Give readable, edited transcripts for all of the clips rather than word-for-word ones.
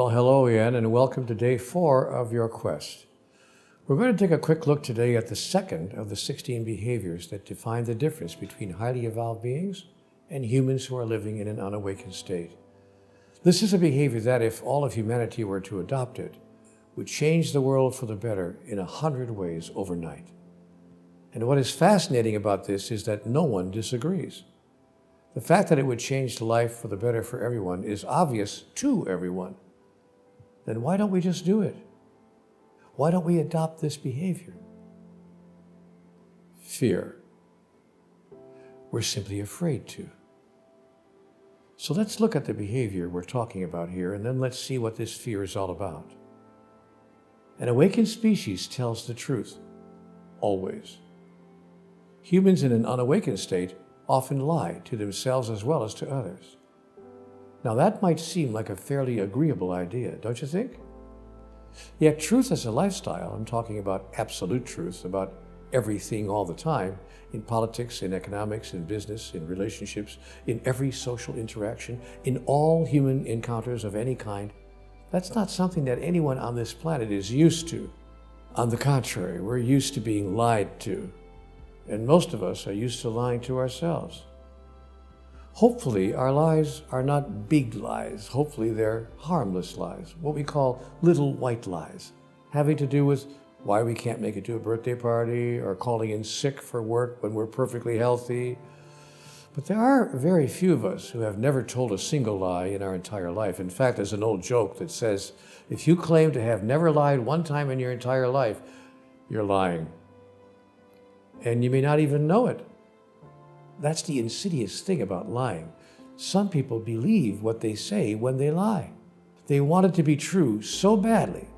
Well, hello, Ian, and welcome to day 4 of your quest. We're going to take a quick look today at the second of the 16 behaviors that define the difference between highly evolved beings and humans who are living in an unawakened state. This is a behavior that, if all of humanity were to adopt it, would change the world for the better in 100 ways overnight. And what is fascinating about this is that no one disagrees. The fact that it would change life for the better for everyone is obvious to everyone. Then why don't we just do it? Why don't we adopt this behavior? Fear. We're simply afraid to. So let's look at the behavior we're talking about here, and then let's see what this fear is all about. An awakened species tells the truth, always. Humans in an unawakened state often lie to themselves as well as to others. Now that might seem like a fairly agreeable idea, don't you think? Yet truth as a lifestyle, I'm talking about absolute truth, about everything all the time, in politics, in economics, in business, in relationships, in every social interaction, in all human encounters of any kind, that's not something that anyone on this planet is used to. On the contrary, we're used to being lied to, and most of us are used to lying to ourselves. Hopefully, our lies are not big lies. Hopefully, they're harmless lies, what we call little white lies, having to do with why we can't make it to a birthday party or calling in sick for work when we're perfectly healthy. But there are very few of us who have never told a single lie in our entire life. In fact, there's an old joke that says, if you claim to have never lied one time in your entire life, you're lying. And you may not even know it. That's the insidious thing about lying. Some people believe what they say when they lie. They want it to be true so badly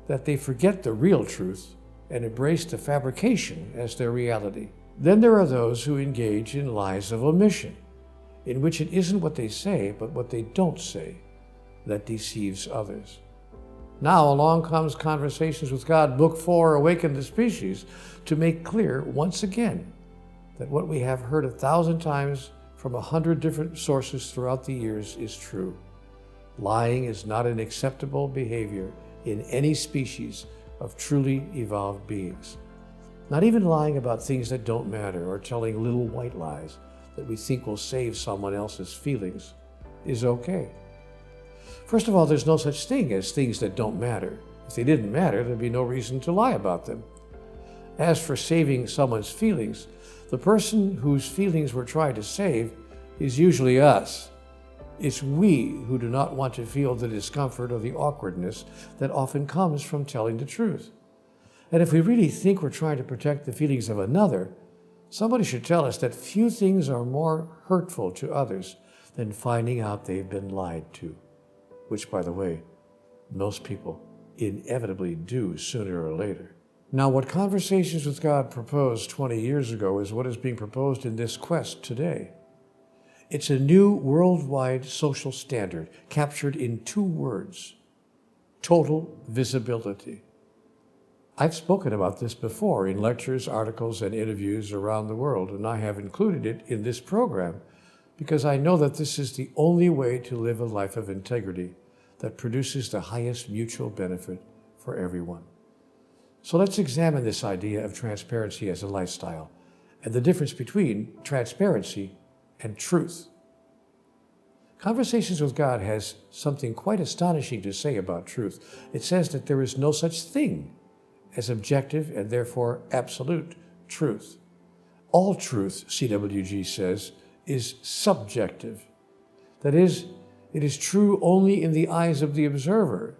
that they forget the real truth and embrace the fabrication as their reality. Then there are those who engage in lies of omission, in which it isn't what they say, but what they don't say that deceives others. Now along comes Conversations with God, Book 4, Awaken the Species, to make clear once again that what we have heard 1,000 times from 100 different sources throughout the years is true. Lying is not an acceptable behavior in any species of truly evolved beings. Not even lying about things that don't matter or telling little white lies that we think will save someone else's feelings is okay. First of all, there's no such thing as things that don't matter. If they didn't matter, there'd be no reason to lie about them. As for saving someone's feelings, the person whose feelings we're trying to save is usually us. It's we who do not want to feel the discomfort or the awkwardness that often comes from telling the truth. And if we really think we're trying to protect the feelings of another, somebody should tell us that few things are more hurtful to others than finding out they've been lied to, which, by the way, most people inevitably do sooner or later. Now, what Conversations with God proposed 20 years ago is what is being proposed in this quest today. It's a new worldwide social standard captured in 2 words: total visibility. I've spoken about this before in lectures, articles, and interviews around the world, and I have included it in this program because I know that this is the only way to live a life of integrity that produces the highest mutual benefit for everyone. So let's examine this idea of transparency as a lifestyle and the difference between transparency and truth. Conversations with God has something quite astonishing to say about truth. It says that there is no such thing as objective and therefore absolute truth. All truth, CWG says, is subjective. That is, it is true only in the eyes of the observer.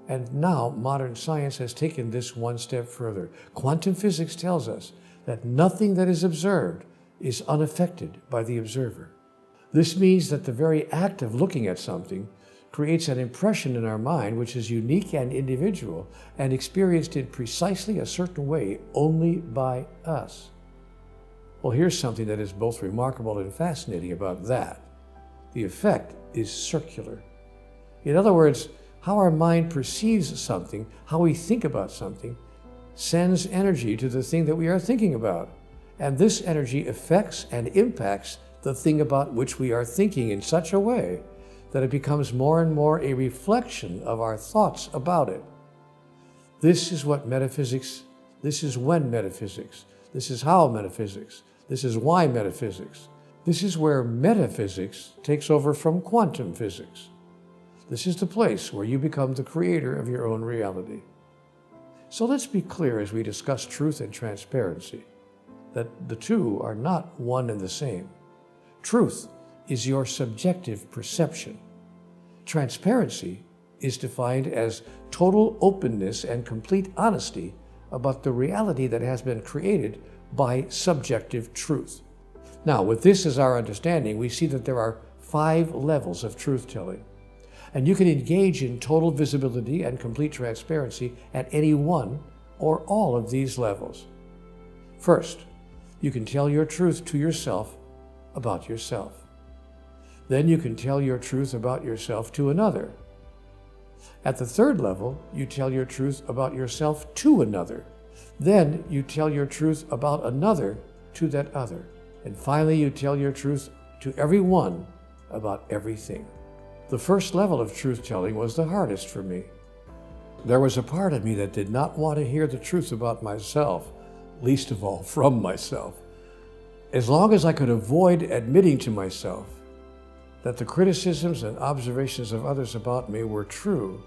And now modern science has taken this one step further. Quantum physics tells us that nothing that is observed is unaffected by the observer. This means that the very act of looking at something creates an impression in our mind which is unique and individual and experienced in precisely a certain way only by us. Well, here's something that is both remarkable and fascinating about that. The effect is circular. In other words, how our mind perceives something, how we think about something, sends energy to the thing that we are thinking about. And this energy affects and impacts the thing about which we are thinking in such a way that it becomes more and more a reflection of our thoughts about it. This is what metaphysics, this is when metaphysics, this is how metaphysics, this is why metaphysics. This is where metaphysics takes over from quantum physics. This is the place where you become the creator of your own reality. So let's be clear as we discuss truth and transparency, that the two are not one and the same. Truth is your subjective perception. Transparency is defined as total openness and complete honesty about the reality that has been created by subjective truth. Now, with this as our understanding, we see that there are 5 levels of truth-telling, and you can engage in total visibility and complete transparency at any one or all of these levels. First, you can tell your truth to yourself about yourself. Then you can tell your truth about yourself to another. At the 3rd level, you tell your truth about yourself to another. Then you tell your truth about another to that other. And finally, you tell your truth to everyone about everything. The first level of truth-telling was the hardest for me. There was a part of me that did not want to hear the truth about myself, least of all from myself. As long as I could avoid admitting to myself that the criticisms and observations of others about me were true,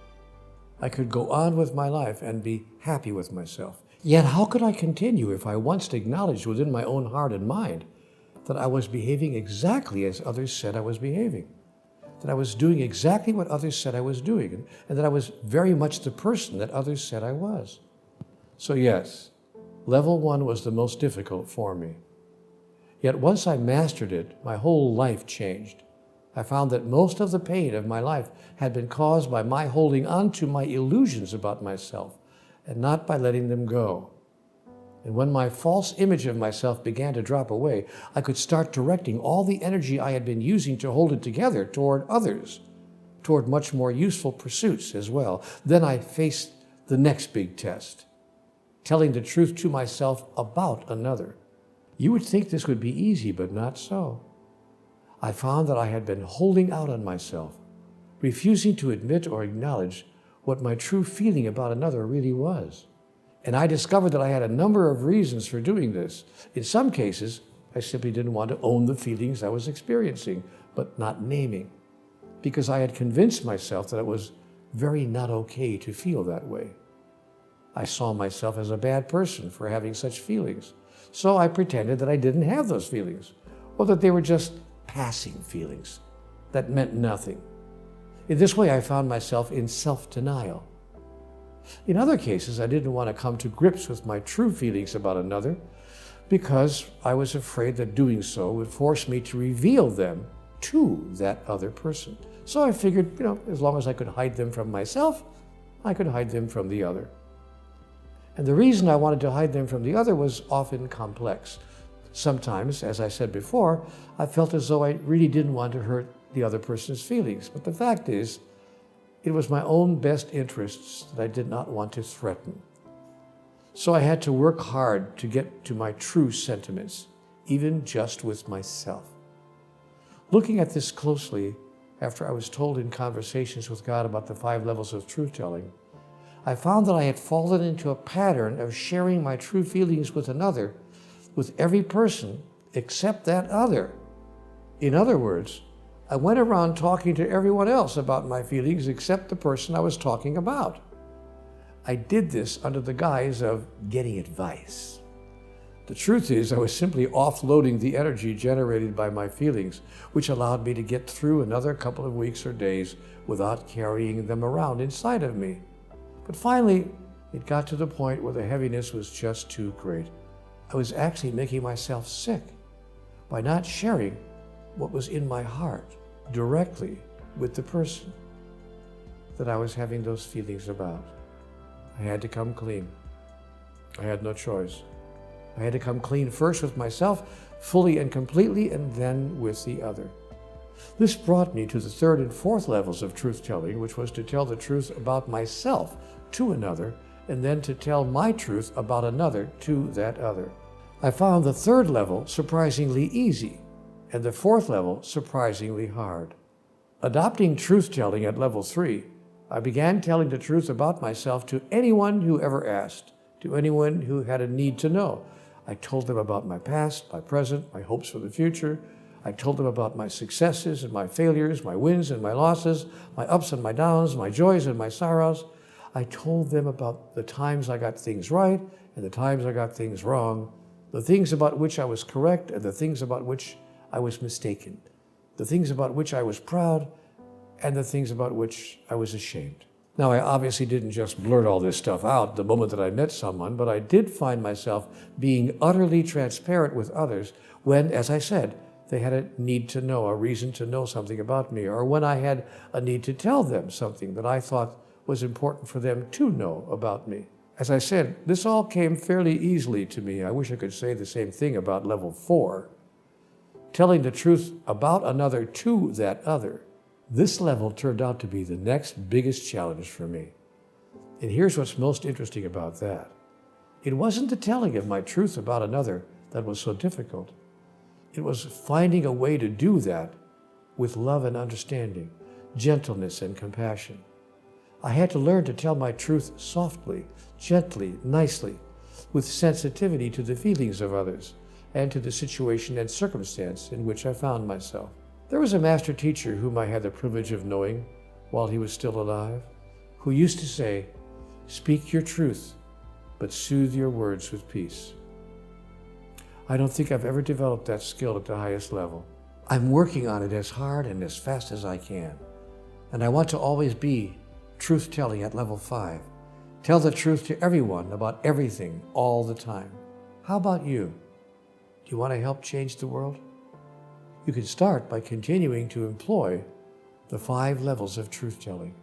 I could go on with my life and be happy with myself. Yet how could I continue if I once acknowledged within my own heart and mind that I was behaving exactly as others said I was behaving, that I was doing exactly what others said I was doing, and that I was very much the person that others said I was? So yes, level 1 was the most difficult for me. Yet once I mastered it, my whole life changed. I found that most of the pain of my life had been caused by my holding on to my illusions about myself and not by letting them go. And when my false image of myself began to drop away, I could start directing all the energy I had been using to hold it together toward others, toward much more useful pursuits as well. Then I faced the next big test, telling the truth to myself about another. You would think this would be easy, but not so. I found that I had been holding out on myself, refusing to admit or acknowledge what my true feeling about another really was. And I discovered that I had a number of reasons for doing this. In some cases, I simply didn't want to own the feelings I was experiencing, but not naming, because I had convinced myself that it was very not okay to feel that way. I saw myself as a bad person for having such feelings. So I pretended that I didn't have those feelings, or that they were just passing feelings that meant nothing. In this way, I found myself in self-denial. In other cases, I didn't want to come to grips with my true feelings about another because I was afraid that doing so would force me to reveal them to that other person. So I figured, as long as I could hide them from myself, I could hide them from the other. And the reason I wanted to hide them from the other was often complex. Sometimes, as I said before, I felt as though I really didn't want to hurt the other person's feelings. But the fact is, it was my own best interests that I did not want to threaten. So I had to work hard to get to my true sentiments, even just with myself. Looking at this closely, after I was told in conversations with God about the 5 levels of truth-telling, I found that I had fallen into a pattern of sharing my true feelings with another, with every person except that other. In other words, I went around talking to everyone else about my feelings except the person I was talking about. I did this under the guise of getting advice. The truth is, I was simply offloading the energy generated by my feelings, which allowed me to get through another couple of weeks or days without carrying them around inside of me. But finally, it got to the point where the heaviness was just too great. I was actually making myself sick by not sharing what was in my heart directly with the person that I was having those feelings about. I had to come clean. I had no choice. I had to come clean first with myself, fully and completely, and then with the other. This brought me to the 3rd and 4th levels of truth-telling, which was to tell the truth about myself to another, and then to tell my truth about another to that other. I found the 3rd level surprisingly easy, and the 4th level surprisingly hard. Adopting truth-telling at level 3, I began telling the truth about myself to anyone who ever asked, to anyone who had a need to know. I told them about my past, my present, my hopes for the future. I told them about my successes and my failures, my wins and my losses, my ups and my downs, my joys and my sorrows. I told them about the times I got things right and the times I got things wrong, the things about which I was correct and the things about which I was mistaken, the things about which I was proud and the things about which I was ashamed. Now, I obviously didn't just blurt all this stuff out the moment that I met someone, but I did find myself being utterly transparent with others when, as I said, they had a need to know, a reason to know something about me, or when I had a need to tell them something that I thought was important for them to know about me. As I said, this all came fairly easily to me. I wish I could say the same thing about level 4. Telling the truth about another to that other. This level turned out to be the next biggest challenge for me. And here's what's most interesting about that. It wasn't the telling of my truth about another that was so difficult. It was finding a way to do that with love and understanding, gentleness and compassion. I had to learn to tell my truth softly, gently, nicely, with sensitivity to the feelings of others and to the situation and circumstance in which I found myself. There was a master teacher whom I had the privilege of knowing while he was still alive, who used to say, "Speak your truth, but soothe your words with peace." I don't think I've ever developed that skill at the highest level. I'm working on it as hard and as fast as I can. And I want to always be truth-telling at level 5. Tell the truth to everyone about everything all the time. How about you? Do you want to help change the world? You can start by continuing to employ the 5 levels of truth-telling.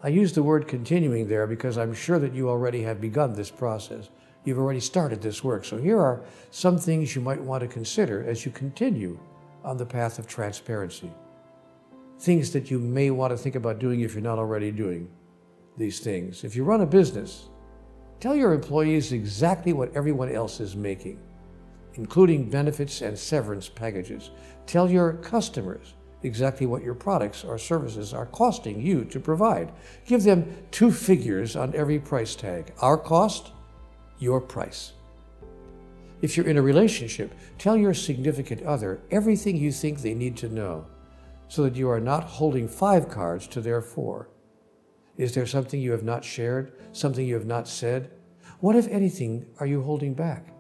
I use the word continuing there because I'm sure that you already have begun this process. You've already started this work. So here are some things you might want to consider as you continue on the path of transparency. Things that you may want to think about doing if you're not already doing these things. If you run a business, tell your employees exactly what everyone else is making, including benefits and severance packages. Tell your customers exactly what your products or services are costing you to provide. Give them 2 figures on every price tag. Our cost, your price. If you're in a relationship, tell your significant other everything you think they need to know so that you are not holding 5 cards to their 4. Is there something you have not shared, something you have not said? What, if anything, are you holding back?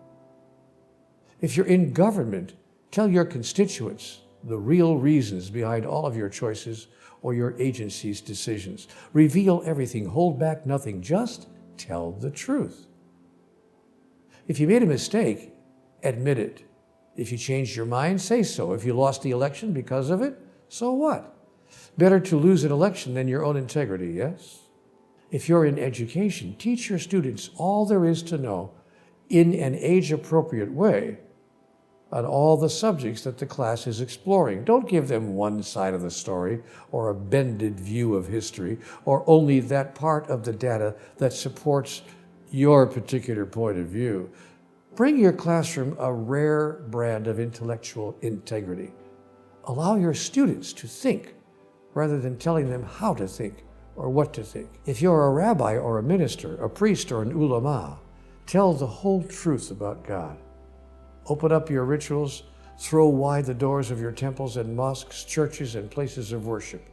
If you're in government, tell your constituents the real reasons behind all of your choices or your agency's decisions. Reveal everything, hold back nothing, just tell the truth. If you made a mistake, admit it. If you changed your mind, say so. If you lost the election because of it, so what? Better to lose an election than your own integrity, yes? If you're in education, teach your students all there is to know in an age-appropriate way on all the subjects that the class is exploring. Don't give them one side of the story or a bended view of history or only that part of the data that supports your particular point of view. Bring your classroom a rare brand of intellectual integrity. Allow your students to think rather than telling them how to think or what to think. If you're a rabbi or a minister, a priest or an ulama, tell the whole truth about God. Open up your rituals, throw wide the doors of your temples and mosques, churches and places of worship.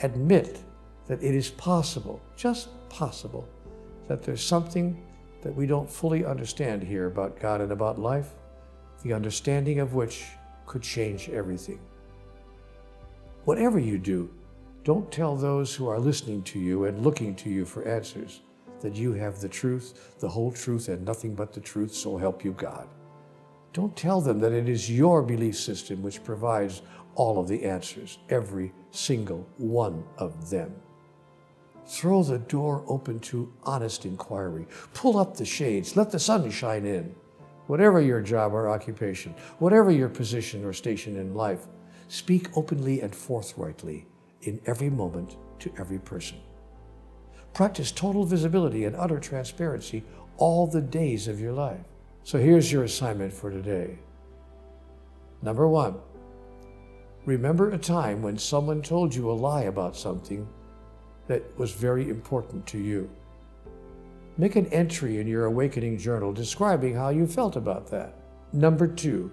Admit that it is possible, just possible, that there's something that we don't fully understand here about God and about life, the understanding of which could change everything. Whatever you do, don't tell those who are listening to you and looking to you for answers that you have the truth, the whole truth, and nothing but the truth, so help you God. Don't tell them that it is your belief system which provides all of the answers, every single one of them. Throw the door open to honest inquiry. Pull up the shades. Let the sun shine in. Whatever your job or occupation, whatever your position or station in life, speak openly and forthrightly in every moment to every person. Practice total visibility and utter transparency all the days of your life. So here's your assignment for today. Number 1, Remember a time when someone told you a lie about something that was very important to you. Make an entry in your awakening journal describing how you felt about that. Number 2,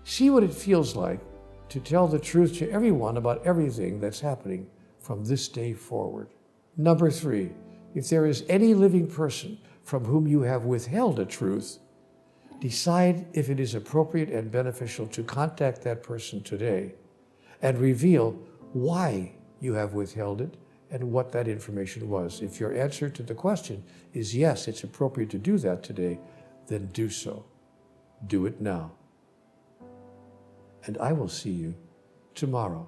see what it feels like to tell the truth to everyone about everything that's happening from this day forward. Number 3, if there is any living person from whom you have withheld a truth, decide if it is appropriate and beneficial to contact that person today and reveal why you have withheld it and what that information was. If your answer to the question is yes, it's appropriate to do that today, then do so. Do it now. And I will see you tomorrow.